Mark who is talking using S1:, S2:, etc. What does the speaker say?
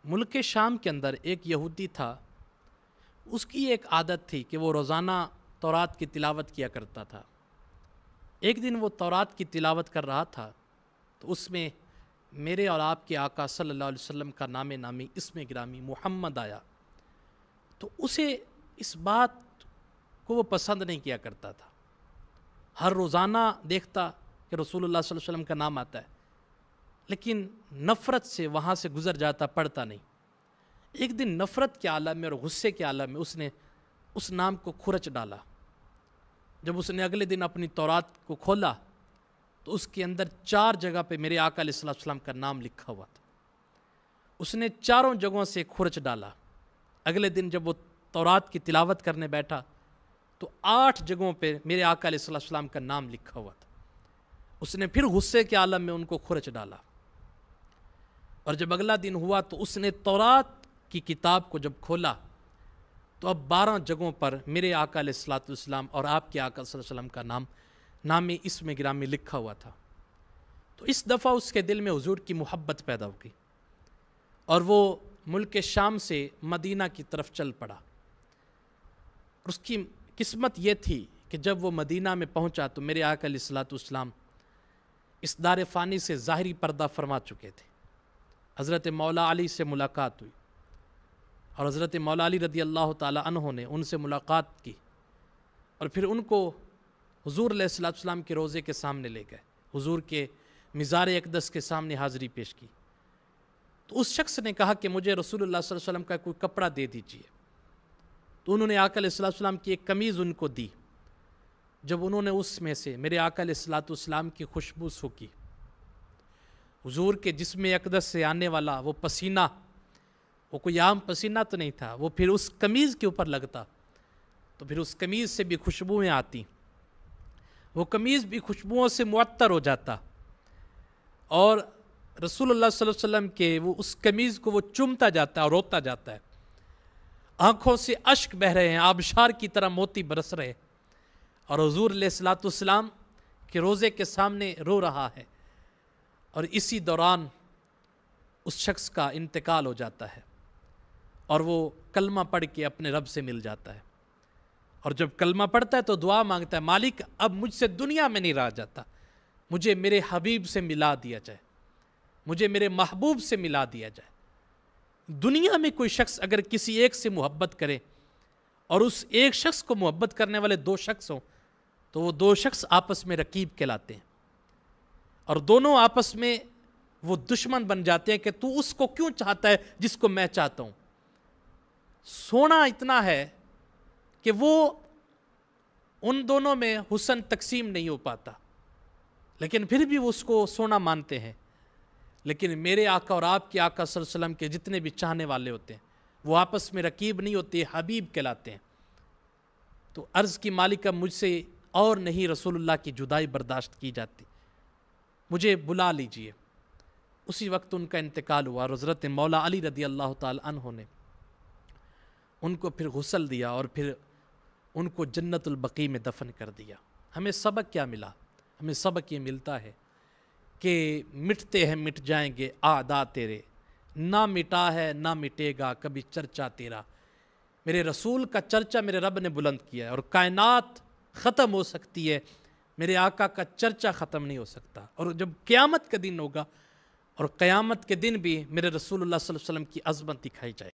S1: ملک شام کے اندر ایک یہودی تھا، اس کی ایک عادت تھی کہ وہ روزانہ تورات کی تلاوت کیا کرتا تھا۔ ایک دن وہ تورات کی تلاوت کر رہا تھا تو اس میں میرے اور آپ کے آقا صلی اللہ علیہ وسلم کا نام نامی اسم گرامی محمد آیا، تو اسے اس بات کو وہ پسند نہیں کیا کرتا تھا۔ ہر روزانہ دیکھتا کہ رسول اللہ صلی اللہ علیہ وسلم کا نام آتا ہے، لیکن نفرت سے وہاں سے گزر جاتا، پڑھتا نہیں۔ ایک دن نفرت کے عالم میں اور غصے کے عالم میں اس نے اس نام کو کھرچ ڈالا۔ جب اس نے اگلے دن اپنی تورات کو کھولا تو اس کے اندر 4 جگہ پہ میرے آقا علیہ السلام کا نام لکھا ہوا تھا۔ اس نے چاروں جگہوں سے کھرچ ڈالا۔ اگلے دن جب وہ تورات کی تلاوت کرنے بیٹھا تو 8 جگہوں پہ میرے آقا علیہ السلام کا نام لکھا ہوا تھا۔ اس نے پھر غصے کے عالم میں ان کو کھرچ ڈالا، اور جب اگلا دن ہوا تو اس نے تورات کی کتاب کو جب کھولا تو اب 12 جگہوں پر میرے آقا علیہ السلام اور آپ کے آقا صلی اللہ علیہ وسلم کا نام اسم گرامی لکھا ہوا تھا۔ تو اس دفعہ اس کے دل میں حضور کی محبت پیدا ہو گئی اور وہ ملک شام سے مدینہ کی طرف چل پڑا۔ اس کی قسمت یہ تھی کہ جب وہ مدینہ میں پہنچا تو میرے آقا علیہ السلام اس دار فانی سے ظاہری پردہ فرما چکے تھے۔ حضرت مولا علی سے ملاقات ہوئی اور حضرت مولا علی رضی اللہ تعالی عنہ نے ان سے ملاقات کی، اور پھر ان کو حضور علیہ السلام کے روضے کے سامنے لے گئے، حضور کے مزار اقدس کے سامنے حاضری پیش کی۔ تو اس شخص نے کہا کہ مجھے رسول اللہ صلی اللہ علیہ وسلم کا کوئی کپڑا دے دیجیے۔ تو انہوں نے آقا علیہ السلام کی ایک قمیض ان کو دی۔ جب انہوں نے اس میں سے میرے آقا علیہ السلام کی خوشبو سونگھی، حضور کے جسم اقدس سے آنے والا وہ پسینہ، وہ کوئی عام پسینہ تو نہیں تھا، وہ پھر اس قمیض کے اوپر لگتا تو پھر اس قمیض سے بھی خوشبوئیں آتی، وہ قمیض بھی خوشبوؤں سے معطر ہو جاتا، اور رسول اللہ صلی اللہ علیہ وسلم کے وہ اس قمیض کو وہ چومتا جاتا ہے اور روتا جاتا ہے۔ آنکھوں سے اشک بہہ رہے ہیں، آبشار کی طرح موتی برس رہے، اور حضور علیہ السلام کے روضے کے سامنے رو رہا ہے، اور اسی دوران اس شخص کا انتقال ہو جاتا ہے اور وہ کلمہ پڑھ کے اپنے رب سے مل جاتا ہے۔ اور جب کلمہ پڑھتا ہے تو دعا مانگتا ہے، مالک اب مجھ سے دنیا میں نہیں رہا جاتا، مجھے میرے حبیب سے ملا دیا جائے، مجھے میرے محبوب سے ملا دیا جائے۔ دنیا میں کوئی شخص اگر کسی ایک سے محبت کرے اور اس ایک شخص کو محبت کرنے والے 2 شخص ہوں تو وہ 2 شخص آپس میں رقیب کہلاتے ہیں، اور دونوں آپس میں وہ دشمن بن جاتے ہیں کہ تو اس کو کیوں چاہتا ہے جس کو میں چاہتا ہوں۔ سونا اتنا ہے کہ وہ ان دونوں میں حسن تقسیم نہیں ہو پاتا، لیکن پھر بھی وہ اس کو سونا مانتے ہیں۔ لیکن میرے آقا اور آپ کے آقا صلی اللہ علیہ وسلم کے جتنے بھی چاہنے والے ہوتے ہیں وہ آپس میں رقیب نہیں ہوتے، حبیب کہلاتے ہیں۔ تو عرض کی مالکہ مجھ سے اور نہیں رسول اللہ کی جدائی برداشت کی جاتی، مجھے بلا لیجئے۔ اسی وقت ان کا انتقال ہوا اور حضرت مولا علی رضی اللہ تعالی عنہ نے ان کو پھر غسل دیا اور پھر ان کو جنت البقیع میں دفن کر دیا۔ ہمیں سبق کیا ملا؟ ہمیں سبق یہ ملتا ہے کہ مٹتے ہیں مٹ جائیں گے اعداء تیرے، نہ مٹا ہے نہ مٹے گا کبھی چرچا تیرا۔ میرے رسول کا چرچا میرے رب نے بلند کیا ہے، اور کائنات ختم ہو سکتی ہے، میرے آقا کا چرچا ختم نہیں ہو سکتا۔ اور جب قیامت کا دن ہوگا اور قیامت کے دن بھی میرے رسول اللہ صلی اللہ علیہ وسلم کی عظمت دکھائی جائے۔